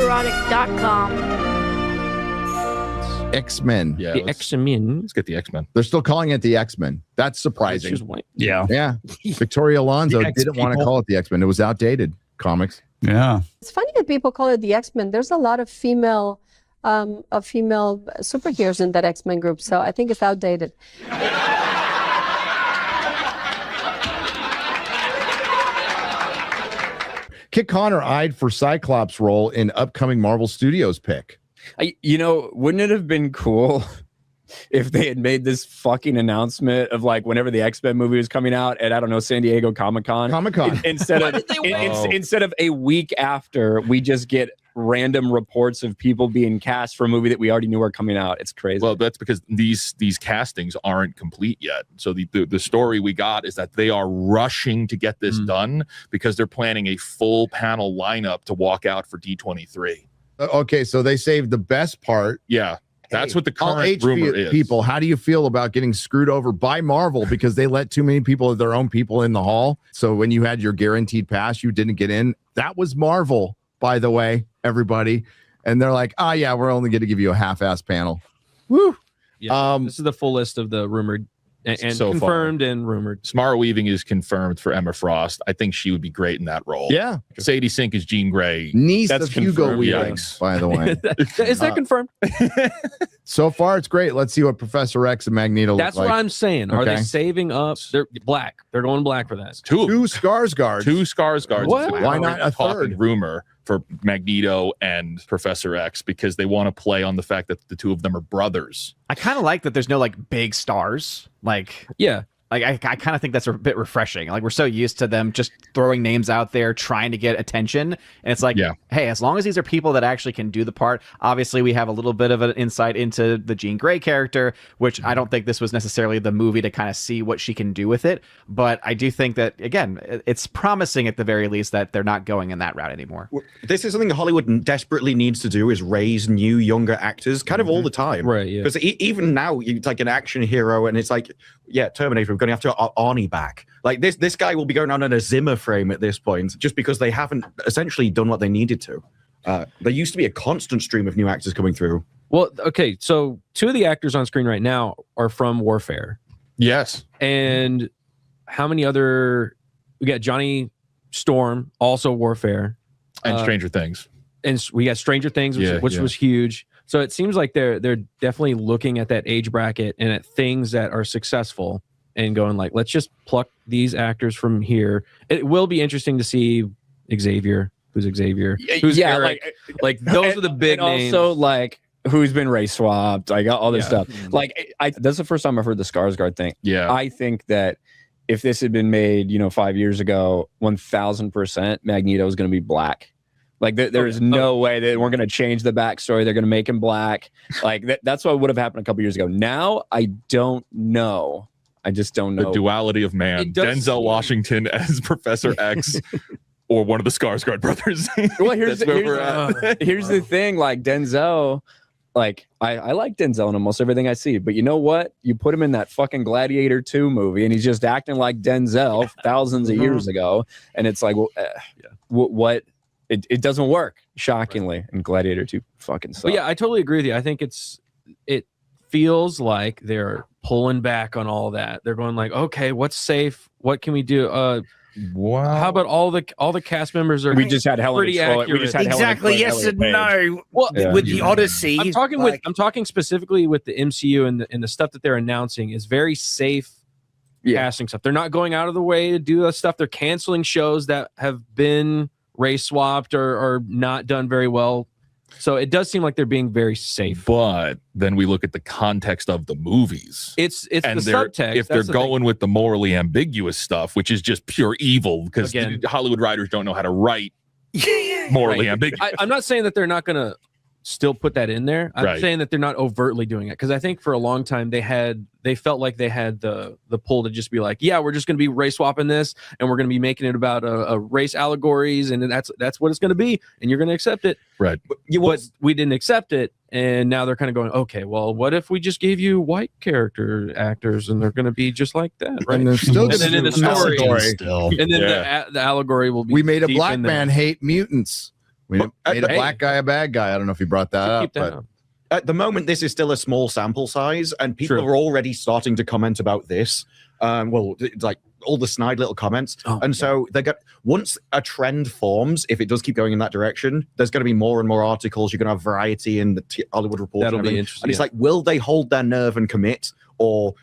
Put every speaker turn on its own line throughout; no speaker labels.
homoerotic.com.
X-Men.
Yeah,
The X-Men.
Let's get the X-Men.
They're still calling it the X-Men. That's surprising.
Yeah.
Yeah. Victoria Alonso
The X
didn't want to
people.
call it the X-Men. It was outdated comics.
Yeah.
It's funny that people call it the X-Men. There's a lot of female superheroes in that X-Men group, so I think it's outdated.
Kit Connor eyed for Cyclops role in upcoming Marvel Studios pick.
Wouldn't it have been cool if they had made this fucking announcement of like whenever the X-Men movie was coming out at, I don't know, San Diego Comic-Con instead of a week after, we just get random reports of people being cast for a movie that we already knew were coming out. It's crazy.
Well, that's because these castings aren't complete yet. So the story we got is that they are rushing to get this done because they're planning a full panel lineup to walk out for D23.
Okay, so they saved the best part.
Yeah, that's what the
All
current rumor is.
people, how do you feel about getting screwed over by Marvel because they let too many people of their own people in the hall? So when you had your guaranteed pass, you didn't get in. That was Marvel, by the way, everybody. And they're like, oh, yeah, we're only going to give you a half-ass panel. Woo.
Yeah, this is the full list of the rumored and
So
confirmed and rumored.
Samara Weaving is confirmed for Emma Frost. I think she would be great in that role.
Yeah.
Sadie Sink is Jean Grey.
Niece
That's
of Hugo
confirmed,
Weaving,
yikes.
by the way.
Is that confirmed?
So far, it's great. Let's see what Professor X and Magneto
That's
look
what
like.
I'm saying. Are
Okay.
they saving up? They're black. They're going black for that.
Two
Skarsgård.
Skarsgårds.
What?
Why not a
Talking
third?
rumor for Magneto and Professor X because they want to play on the fact that the two of them are brothers.
I kind of like that there's no like big stars. Like,
Yeah.
Like I kind of think that's a bit refreshing. Like we're so used to them just throwing names out there, trying to get attention, and it's like, hey, as long as these are people that actually can do the part. Obviously, we have a little bit of an insight into the Jean Grey character, which I don't think this was necessarily the movie to kind of see what she can do with it. But I do think that again, it's promising at the very least that they're not going in that route anymore.
This is something Hollywood desperately needs to do: is raise new, younger actors, kind of all the time.
Right. Yeah.
Because even now, it's like an action hero, and it's like, yeah, Terminator. We're going to have to have Arnie back. Like this guy will be going on in a Zimmer frame at this point, just because they haven't essentially done what they needed to. There used to be a constant stream of new actors coming through.
Well, okay, so two of the actors on screen right now are from Warfare.
Yes.
And how many other? We got Johnny Storm, also Warfare,
And Stranger Things.
and we got Stranger Things, which was huge. So it seems like they're definitely looking at that age bracket and at things that are successful and going like, let's just pluck these actors from here. It will be interesting to see Xavier. Who's Xavier? Who's Eric? Like those are the big names.
Also, like who's been race swapped, like all this stuff. Like that's the first time I've heard the Skarsgård thing.
Yeah.
I think that if this had been made, 5 years ago, 1000% Magneto is going to be black. Like there is no way that we're going to change the backstory. They're going to make him black. Like that's what would have happened a couple years ago. Now I don't know. I just don't know.
The duality of man. Denzel Washington as Professor X or one of the Skarsgård brothers.
Well, here's the thing. Like Denzel, like I like Denzel in almost everything I see. But you know what? You put him in that fucking Gladiator 2 movie and he's just acting like Denzel thousands of years ago. And it's like, what? It doesn't work, shockingly. And Gladiator 2 fucking sucks.
But yeah, I totally agree with you. I think it feels like they're pulling back on all that. They're going like, okay, what's safe? What can we do?
Wow.
How about all the cast members are?
We just had Helen
pretty
Troy.
accurate.
We just had
Exactly.
Helen
Yes
Troy,
and
Elliot
no.
Well,
With the Odyssey,
I'm talking specifically with the MCU and the stuff that they're announcing is very safe casting stuff. They're not going out of the way to do that stuff. They're canceling shows that have been race swapped or not done very well. So it does seem like they're being very safe.
But then we look at the context of the movies.
It's
and
the subtext.
If they're going with the morally ambiguous stuff, which is just pure evil, because Hollywood writers don't know how to write morally ambiguous.
I'm not saying that they're not going to still put that in there. I'm saying that they're not overtly doing it, because I think for a long time they felt like they had the pull to just be like, yeah, we're just going to be race swapping this, and we're going to be making it about a race allegories, and that's what it's going to be, and you're going to accept it.
Right.
But we didn't accept it, and now they're kind of going, okay, well, what if we just gave you white character actors, and they're going to be just like that, right?
And they're still
and then in the story,
still.
and then the allegory will be.
We made a
deep
black
in there.
man hate mutants. We made a black guy a bad guy. I don't know if you brought that up, but
at the moment, this is still a small sample size, and people are already starting to comment about this. Well, it's like all the snide little comments. So they got, once a trend forms, if it does keep going in that direction, there's going to be more and more articles. You're going to have Variety and the Hollywood Reporter.
That'll be interesting.
And it's like, will they hold their nerve and commit, or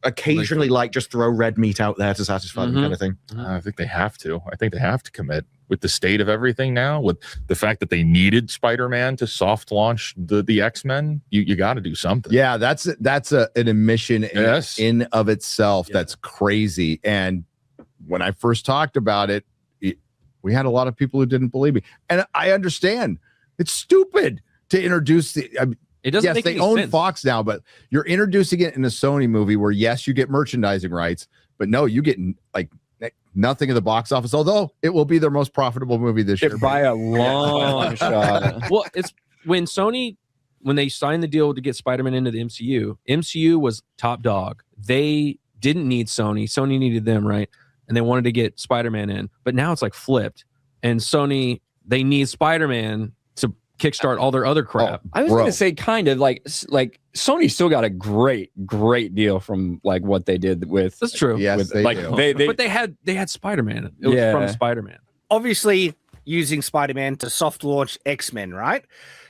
occasionally just throw red meat out there to satisfy them, kind of thing?
I think they have to. I think they have to commit with the state of everything now, with the fact that they needed Spider-Man to soft launch the X-Men. You got to do something.
Yeah, that's an admission in of itself. That's crazy. And when I first talked about it, we had a lot of people who didn't believe me, and I understand. It's stupid to introduce the.
It doesn't make
they
any
own
sense.
Fox now, but you're introducing it in a Sony movie where yes, you get merchandising rights, but no, you get like nothing in the box office. Although it will be their most profitable movie this year
by a long shot.
Well, it's when they signed the deal to get Spider-Man into the MCU. MCU was top dog. They didn't need Sony. Sony needed them, right? And they wanted to get Spider-Man in. But now it's like flipped, and Sony, they need Spider-Man to kickstart all their other crap.
I was going to say kind of like Sony still got a great deal from like what they did with.
That's true.
Yes, they do.
But they had Spider-Man. It was from Spider-Man.
Obviously, using Spider-Man to soft launch X-Men, right?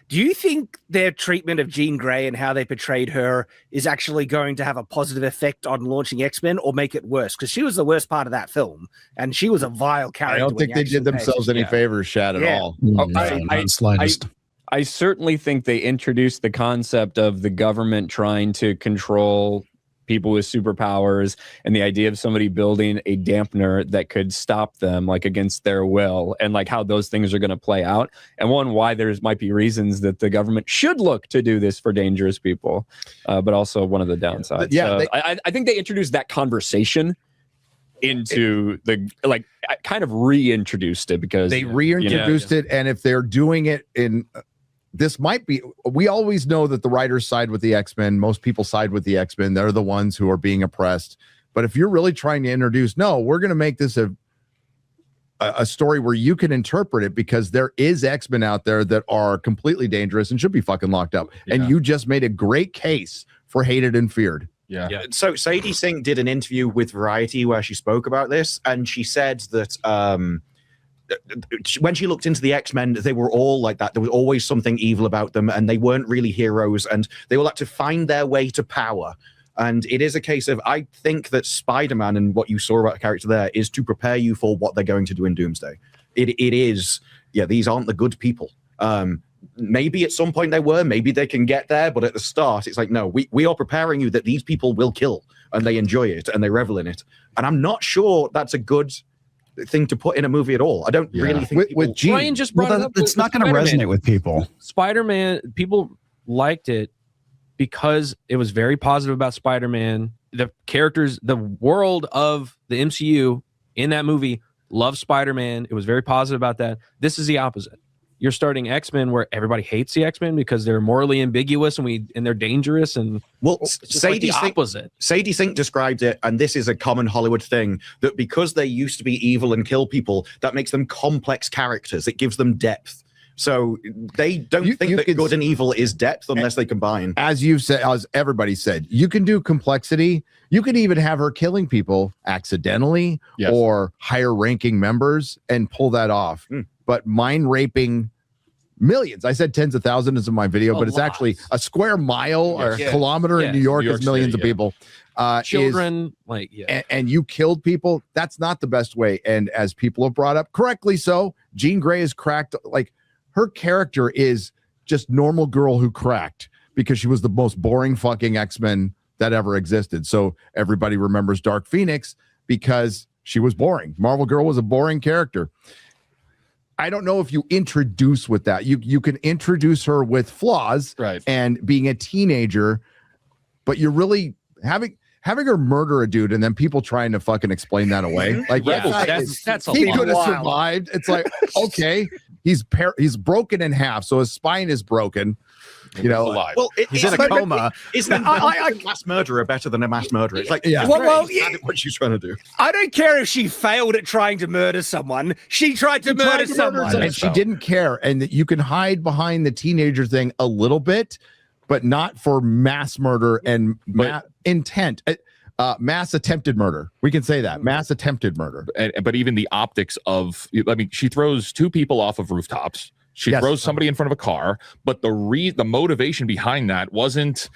Do you think their treatment of Jean Grey and how they portrayed her is actually going to have a positive effect on launching X-Men, or make it worse? Because she was the worst part of that film, and she was a vile character.
I don't think they did themselves any favors, Shad, at all.
I certainly think they introduced the concept of the government trying to control people with superpowers, and the idea of somebody building a dampener that could stop them like against their will, and like how those things are going to play out, and why there might be reasons that the government should look to do this for dangerous people, but also one of the downsides. I think they introduced that conversation into the kind of reintroduced it, because
they reintroduced it. And if they're doing it in this might be, we always know that the writers side with the X-Men. Most people side with the X-Men. They're the ones who are being oppressed. But if you're really trying to introduce, no, we're going to make this a story where you can interpret it, because there is X-Men out there that are completely dangerous and should be fucking locked up. And you just made a great case for hated and feared.
Yeah. So Sadie Sink did an interview with Variety where she spoke about this, and she said that when she looked into the X-Men, they were all like that. There was always something evil about them, and they weren't really heroes, and they were like to find their way to power. And it is a case of, I think that Spider-Man and what you saw about the character there is to prepare you for what they're going to do in Doomsday. It is, these aren't the good people. Maybe at some point they were, maybe they can get there, but at the start, it's like, no, we are preparing you that these people will kill, and they enjoy it, and they revel in it. And I'm not sure that's a good thing to put in a movie at all. I don't really think
with Brian just brought it up.
It's not going to resonate with people.
Spider-Man, people liked it because it was very positive about Spider-Man. The characters, the world of the MCU in that movie loved Spider-Man. It was very positive about that. This is the opposite. You're starting X-Men where everybody hates the X-Men because they're morally ambiguous and they're dangerous, and
Sadie Sink described it, and this is a common Hollywood thing, that because they used to be evil and kill people, that makes them complex characters. It gives them depth. So they don't think that good and evil is depth unless they combine.
As you've said, as everybody said, you can do complexity. You can even have her killing people accidentally or higher ranking members and pull that off. But mind raping millions. I said tens of thousands in my video, but it's actually a square mile or a kilometer in New York is millions of people.
Children,
and you killed people. That's not the best way. And as people have brought up correctly, so Jean Grey is cracked. Like, her character is just normal girl who cracked because she was the most boring fucking X-Men that ever existed. So everybody remembers Dark Phoenix because she was boring. Marvel Girl was a boring character. I don't know if you introduce with that. You can introduce her with flaws, and being a teenager, but you're really having having her murder a dude and then people trying to fucking explain that away. Like,
that's
he
a
could have
lot.
survived. It's like, okay, he's broken in half, so his spine is broken. You know,
alive.
Well,
He's in a coma.
Isn't mass murderer better than a mass murderer? It's like,
Yeah.
Well,
he's bad at what she's trying to do.
I don't care if she failed at trying to murder someone. She tried to murder someone.
and she didn't care. And you can hide behind the teenager thing a little bit, but not for mass murder and intent. Mass attempted murder. We can say that. Mass attempted murder.
But even the optics of, I mean, she throws 2 people off of rooftops. She throws somebody in front of a car, but the motivation behind that wasn't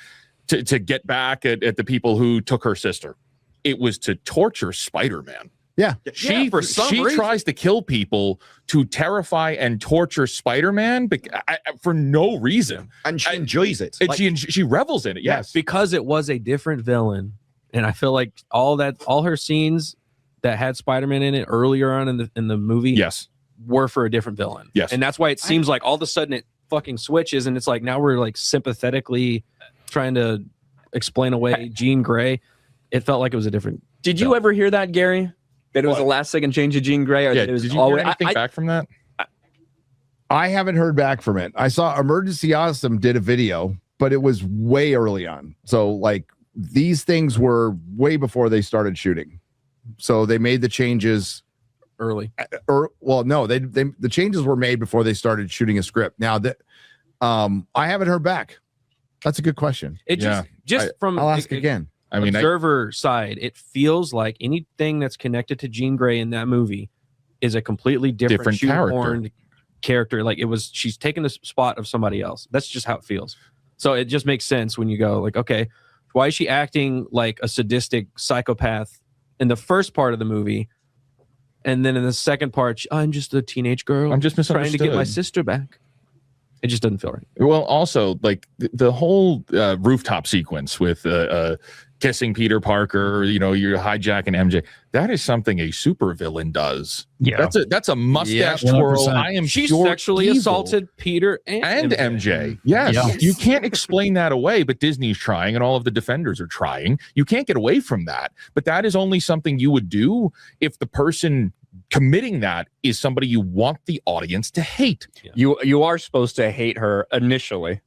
to get back at the people who took her sister. It was to torture Spider-Man.
Yeah.
She tries to kill people to terrify and torture Spider-Man for no reason.
And she enjoys it.
And she revels in it. Yes.
Because it was a different villain. And I feel like all her scenes that had Spider-Man in it earlier on in the movie.
Yes.
Were for a different villain.
Yes.
And that's why it seems like all of a sudden it fucking switches and it's like now we're like sympathetically trying to explain away Jean Grey. It felt like it was a different.
Did you ever hear that, Gary? That it was a last second change of Jean Grey? Or that it was
did you hear anything back from that?
I haven't heard back from it. I saw Emergency Awesome did a video, but it was way early on. So like these things were way before they started shooting. So they made the changes
early.
The changes were made before they started shooting a script. Now that I haven't heard back. That's a good question.
It from
I'll ask again.
I mean,
observer side, it feels like anything that's connected to Jean Grey in that movie is a completely different character. Like she's taken the spot of somebody else. That's just how it feels. So it just makes sense when you go like, okay, why is she acting like a sadistic psychopath in the first part of the movie? And then in the second part, I'm just a teenage girl.
I'm just
trying to get my sister back. It just doesn't feel right.
Well, also, like the whole rooftop sequence with kissing Peter Parker, you're hijacking MJ. That is something a supervillain does.
Yeah,
that's a mustache twirl.
She sexually assaulted Peter and
MJ. Yes, you can't explain that away, but Disney's trying, and all of the Defenders are trying. You can't get away from that. But that is only something you would do if the person committing that is somebody you want the audience to hate.
Yeah. You are supposed to hate her initially,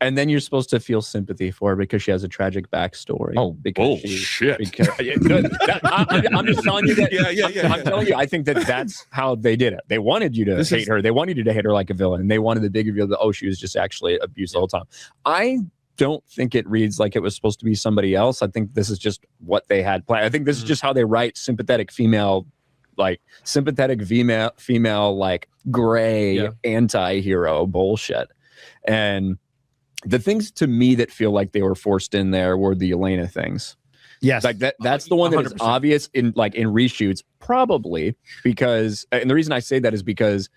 and then you're supposed to feel sympathy for her because she has a tragic backstory.
Oh,
because
bullshit!
I'm just telling you that.
Yeah.
I'm telling you, I think that's how they did it. They wanted you to hate her. They wanted you to hate her like a villain, and they wanted the big reveal that she was just actually abused the whole time. I don't think it reads like it was supposed to be somebody else. I think this is just what they had planned. I think this is just how they write sympathetic female like gray anti-hero bullshit. And the things to me that feel like they were forced in there were the Elena things.
Yes.
Like that's the one that 100%. Is obvious in reshoots, probably because, and the reason I say that is because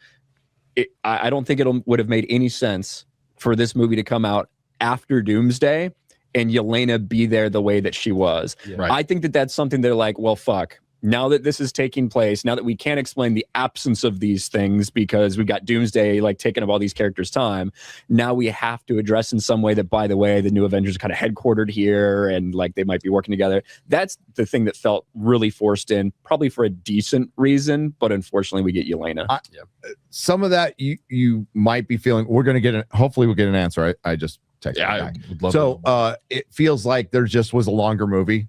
I don't think it would have made any sense for this movie to come out after Doomsday and Yelena be there the way that she was. Yeah. Right. I think that's something they're like, well, fuck. Now that this is taking place, now that we can't explain the absence of these things because we got Doomsday taking up all these characters' time, now we have to address in some way that, by the way, the new Avengers are kind of headquartered here and they might be working together. That's the thing that felt really forced in, probably for a decent reason, but unfortunately we get Yelena.
Some of that you might be feeling. We're going to get hopefully we'll get an answer. I just texted back. So it feels like there just was a longer movie.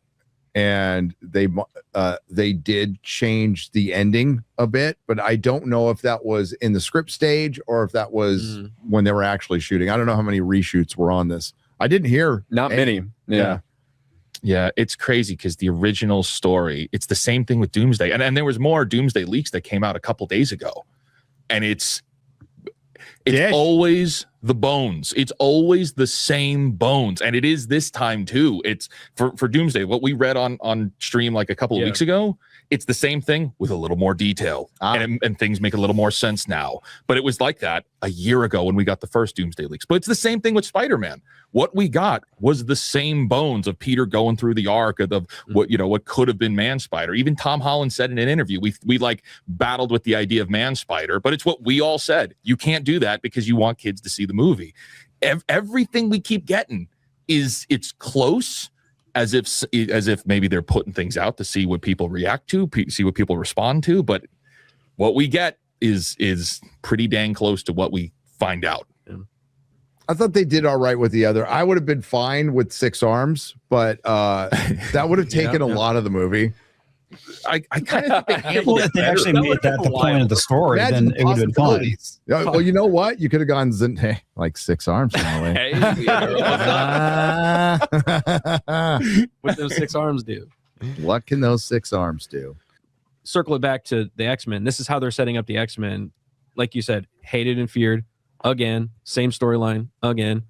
And they did change the ending a bit, but I don't know if that was in the script stage or if that was when they were actually shooting. I don't know how many reshoots were on this. I didn't hear
many.
Yeah, it's crazy because the original story, it's the same thing with Doomsday, and there was more Doomsday leaks that came out a couple days ago, and it's always the bones. It's always the same bones. And it is this time too. It's for Doomsday, what we read on stream a couple of weeks ago, it's the same thing with a little more detail. And things make a little more sense now. But it was like that a year ago when we got the first Doomsday leaks. But it's the same thing with Spider-Man. What we got was the same bones of Peter going through the arc of what could have been Man-Spider. Even Tom Holland said in an interview, we battled with the idea of Man-Spider, but it's what we all said. You can't do that because you want kids to see the movie. Everything we keep getting it's close as if maybe they're putting things out to see what people react to, see what people respond to. But what we get is pretty dang close to what we find out.
I thought they did all right with the other. I would have been fine with 6 arms, but that would have taken a lot of the movie.
I kind of think they handled
Well,
it
if they
better.
actually made that the point of the story,
Imagine
then it would have been fine.
possibilities. Well, you know what? You could have gone hey, like 6 arms.
Hey, what those 6 arms do?
What can those 6 arms do?
Circle it back to the X-Men. This is how they're setting up the X-Men. Like you said, hated and feared again. Same storyline again.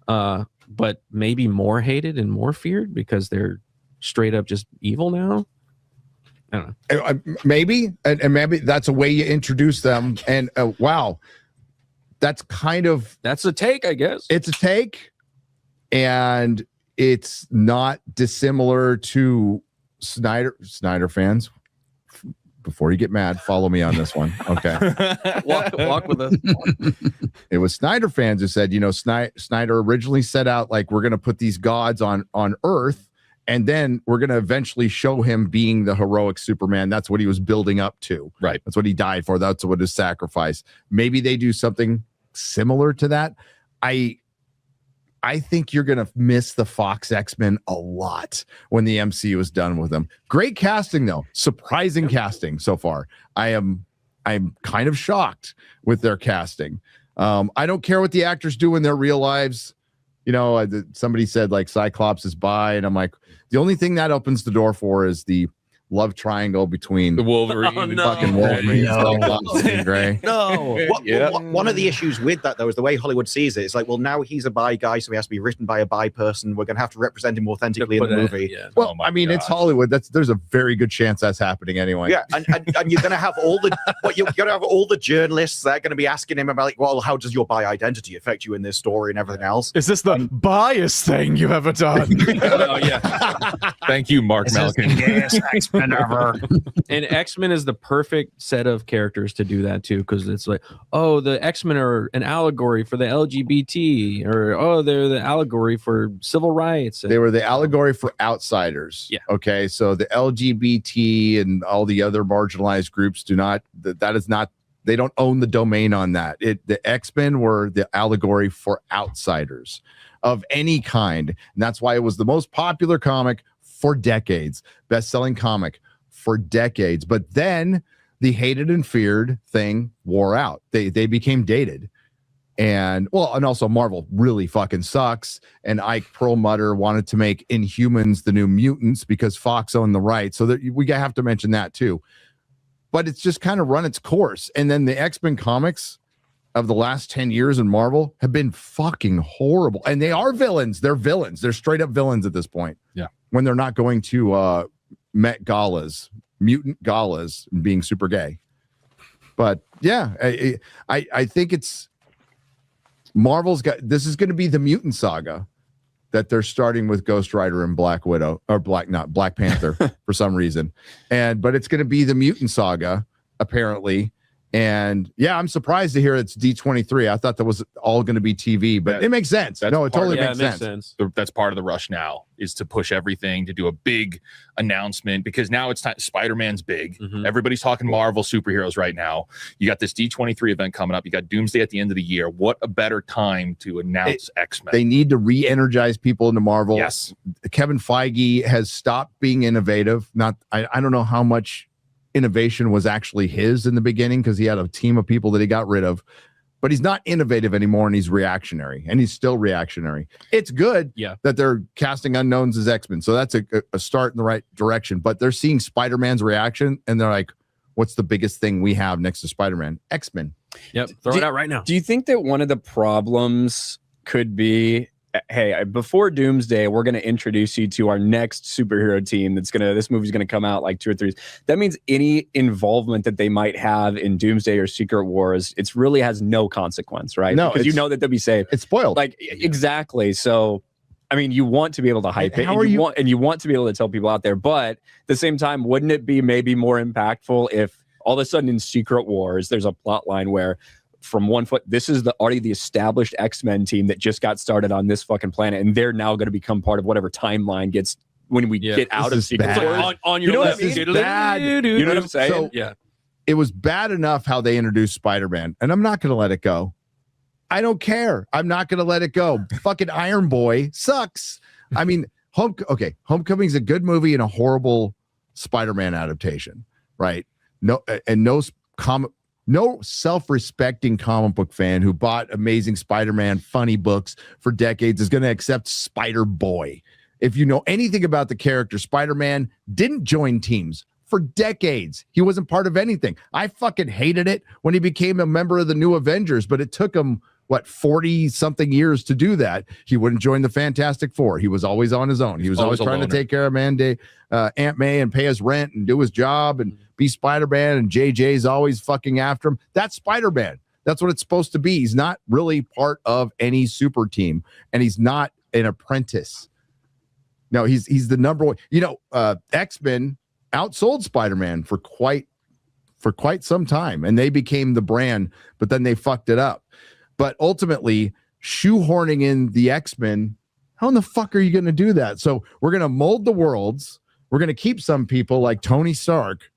But maybe more hated and more feared because they're straight up just evil now. I don't know.
Maybe, and maybe that's a way you introduce them. And wow, that's
a take, I guess.
It's a take, and it's not dissimilar to Snyder fans. Before you get mad, follow me on this one, okay?
walk with us.
It was Snyder fans who said, Snyder originally set out like, we're going to put these gods on Earth. And then we're going to eventually show him being the heroic Superman. That's what he was building up to.
Right.
That's what he died for. That's what his sacrifice. Maybe they do something similar to that. I think you're going to miss the Fox X-Men a lot when the MCU is done with them. Great casting, though. Surprising casting so far. I'm kind of shocked with their casting. I don't care what the actors do in their real lives. Somebody said like Cyclops is bi, and I'm like, the only thing that opens the door for is the love triangle between
the Wolverine
and fucking Wolverine. And Gray.
One of the issues with that, though, is the way Hollywood sees it. It's like, well, now he's a bi guy, so he has to be written by a bi person. We're going to have to represent him authentically in the movie.
Yeah.
Well, it's Hollywood. There's a very good chance that's happening anyway.
Yeah, and you're going to have all the journalists that are going to be asking him about, like, well, how does your bi identity affect you in this story and everything else?
Is this the biased thing you've ever done?
Oh yeah. Thank you, Mark Malkin.
X-Men ever.
And X-Men is the perfect set of characters to do that too, because it's like, oh, the X-Men are an allegory for the LGBT, or oh, they're the allegory for civil rights.
They were the allegory for outsiders.
Yeah.
Okay. So the LGBT and all the other marginalized groups they don't own the domain on that. The X-Men were the allegory for outsiders of any kind. And that's why it was the most popular comic for decades, best-selling comic for decades. But then the hated and feared thing wore out. They became dated. And also Marvel really fucking sucks. And Ike Perlmutter wanted to make Inhumans the new mutants because Fox owned the rights. So that we have to mention that too. But it's just kind of run its course. And then the X-Men comics of the last 10 years in Marvel have been fucking horrible. And they are villains. They're villains. They're straight up villains at this point.
Yeah.
When they're not going to Met galas, mutant galas, and being super gay. But yeah, I think it's Marvel's this is going to be the mutant saga that they're starting with Ghost Rider and Black Widow, or Black Panther for some reason. But it's going to be the mutant saga, apparently. And yeah, I'm surprised to hear it's D23. I thought that was all going to be TV, but it makes sense. No, it totally makes sense.
That's part of the rush now, is to push everything, to do a big announcement, because now it's time. Spider-Man's big. Mm-hmm. Everybody's talking Marvel superheroes right now. You got this D23 event coming up. You got Doomsday at the end of the year. What a better time to announce X-Men?
They need to re-energize people into Marvel.
Yes.
Kevin Feige has stopped being innovative. I don't know how much innovation was actually his in the beginning, because he had a team of people that he got rid of, but he's not innovative anymore, and he's reactionary, and he's still reactionary. It's good that they're casting unknowns as X-Men, so that's a start in the right direction. But they're seeing Spider-Man's reaction, and they're like, what's the biggest thing we have next to Spider-Man? X-Men.
Yep, throw it out right now.
Do you think that one of the problems could be, hey, before Doomsday, we're going to introduce you to our next superhero team this movie's going to come out like 2 or 3. That means any involvement that they might have in Doomsday or Secret Wars, it really has no consequence, right?
No,
because you know that they'll be safe.
It's spoiled.
Exactly. So, I mean, you want to be able to hype it, and you want to be able to tell people out there, but at the same time, wouldn't it be maybe more impactful if all of a sudden in Secret Wars, there's a plot line where from one foot, this is already the established X-Men team that just got started on this fucking planet, and they're now going to become part of whatever timeline gets
when we get out of
is
Secret
bad.
Wars.
On your
You know what
left.
I mean?
This is bad.
You know what I'm saying?
So,
Yeah.
it was bad enough how they introduced Spider-Man, and I'm not going to let it go. I don't care. I'm not going to let it go. Fucking Iron Boy sucks. I mean, Homecoming's a good movie and a horrible Spider-Man adaptation, right? No self-respecting comic book fan who bought Amazing Spider-Man funny books for decades is going to accept Spider-Boy. If you know anything about the character, Spider-Man didn't join teams for decades. He wasn't part of anything. I fucking hated it when he became a member of the New Avengers, but it took him 40 something years to do that. He wouldn't join the Fantastic Four. He was always on his own. He was always trying to take care of Aunt May and pay his rent and do his job and be Spider-Man, and JJ's always fucking after him. That's Spider-Man. That's what it's supposed to be. He's not really part of any super team, and he's not an apprentice. No, he's the number one. X-Men outsold Spider-Man for quite some time, and they became the brand, but then they fucked it up. But ultimately, shoehorning in the X-Men, how in the fuck are you going to do that? So we're going to mold the worlds. We're going to keep some people like Tony Stark,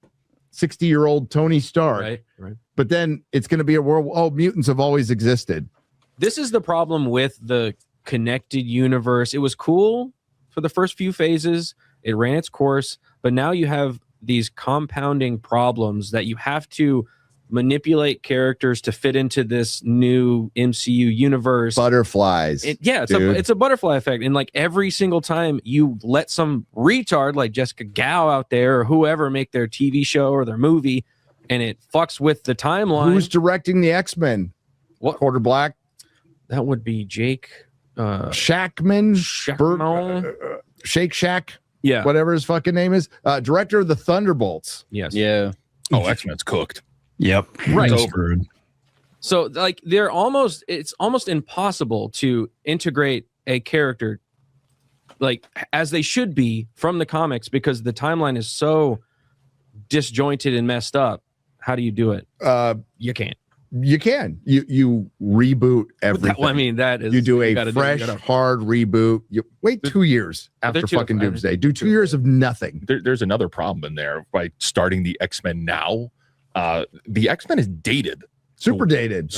60-year-old Tony Stark.
Right.
But then it's going to be a world, mutants have always existed.
This is the problem with the connected universe. It was cool for the first few phases. It ran its course, but now you have these compounding problems that you have to manipulate characters to fit into this new MCU universe.
Butterflies.
It's a butterfly effect. And like every single time you let some retard like Jessica Gao out there or whoever make their TV show or their movie, and it fucks with the timeline.
Who's directing the X-Men?
What?
Quarter Black?
That would be Jake
Shackman? Shake Shack?
Yeah.
Whatever his fucking name is. Director of the Thunderbolts.
Yes.
Yeah.
Oh, X-Men's cooked.
Yep.
Right.
Screwed.
So like it's almost impossible to integrate a character like as they should be from the comics because the timeline is so disjointed and messed up. How do you do it? You can't.
You can. You reboot everything.
I mean, that is
you do a fresh, hard reboot. You wait 2 years after fucking Doomsday. Do 2 years of nothing.
There's another problem in there by starting the X-Men now. The X-Men is dated.
Super dated.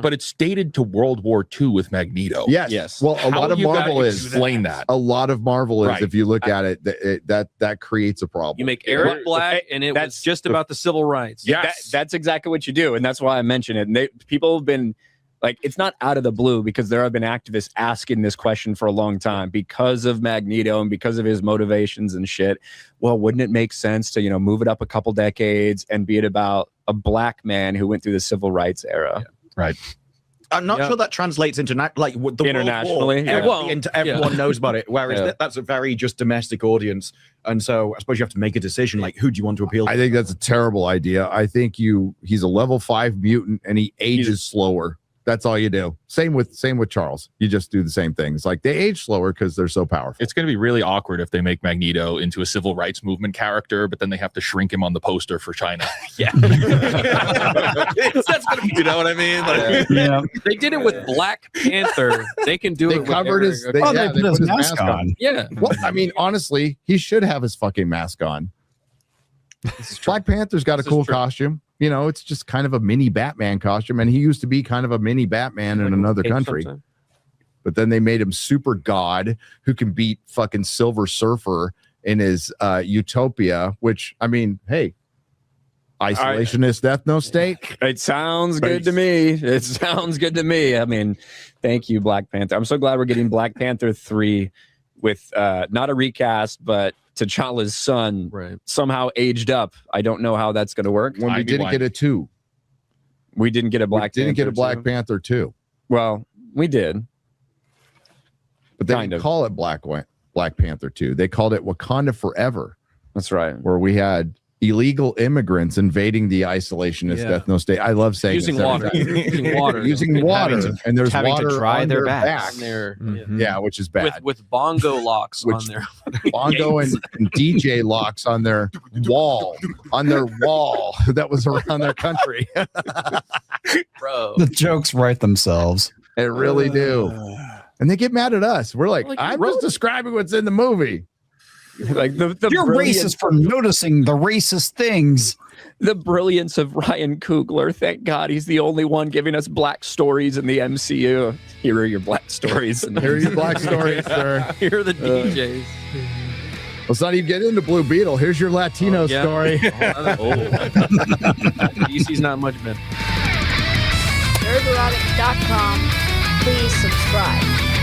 But it's dated to World War II with Magneto.
Yes. Well, a lot of Marvel is
explain that.
A lot of Marvel is,
Right.
if you look at it, that creates a problem.
You make Eric black, and it was just about the civil rights.
Yes.
That's exactly what you do, and that's why I mention it. And people have been like, it's not out of the blue because there have been activists asking this question for a long time because of Magneto and because of his motivations and shit. Well, wouldn't it make sense to move it up a couple decades and be it about a black man who went through the civil rights era?
Yeah. Right.
I'm not sure that translates into the
internationally.
Everyone knows about it. Whereas that's a very just domestic audience, and so I suppose you have to make a decision. Like, who do you want to appeal to?
I think that's a terrible idea. I think he's a level 5 mutant, and he ages slower. That's all you do. Same with Charles. You just do the same thing. It's like they age slower because they're so powerful.
It's going to be really awkward if they make Magneto into a civil rights movement character, but then they have to shrink him on the poster for China.
Yeah. That's gonna be, you know what I mean? Like, they did it with Black Panther. They can do it.
They covered his. They
put
put
his
his
mask on.
Yeah.
Well, I mean, honestly, he should have his fucking mask on. Black Panther's got a cool costume. It's just kind of a mini Batman costume, and he used to be kind of a mini Batman in another country. But then they made him super god who can beat fucking Silver Surfer in his Utopia, which, I mean, hey, isolationist ethno state.
It sounds good to me. I mean, thank you, Black Panther. I'm so glad we're getting Black Panther 3 with not a recast, but T'Challa's son somehow aged up. I don't know how that's going to work.
When we didn't get a 2.
We didn't get a Black
Panther 2.
Well, we did.
But they didn't call it Black Panther 2. They called it Wakanda Forever.
That's right.
Where we had illegal immigrants invading the isolationist ethno state. I love saying
using water.
Using water. And there's
having
water
to dry
on
their
back.
Yeah,
which is bad.
With bongo locks on their
bongo and DJ locks on their wall. That was around their country.
Bro.
The jokes write themselves.
They really do. And they get mad at us. We're like I'm just describing what's in the movie.
Like the
You're
brilliance
racist for noticing the racist things.
The brilliance of Ryan Coogler. Thank God he's the only one giving us black stories in the MCU. Here are your black stories.
Here are your black stories, sir.
Here are the DJs.
Let's not even get into Blue Beetle. Here's your Latino story.
DC's not much better.
Nerderotic.com. Please subscribe.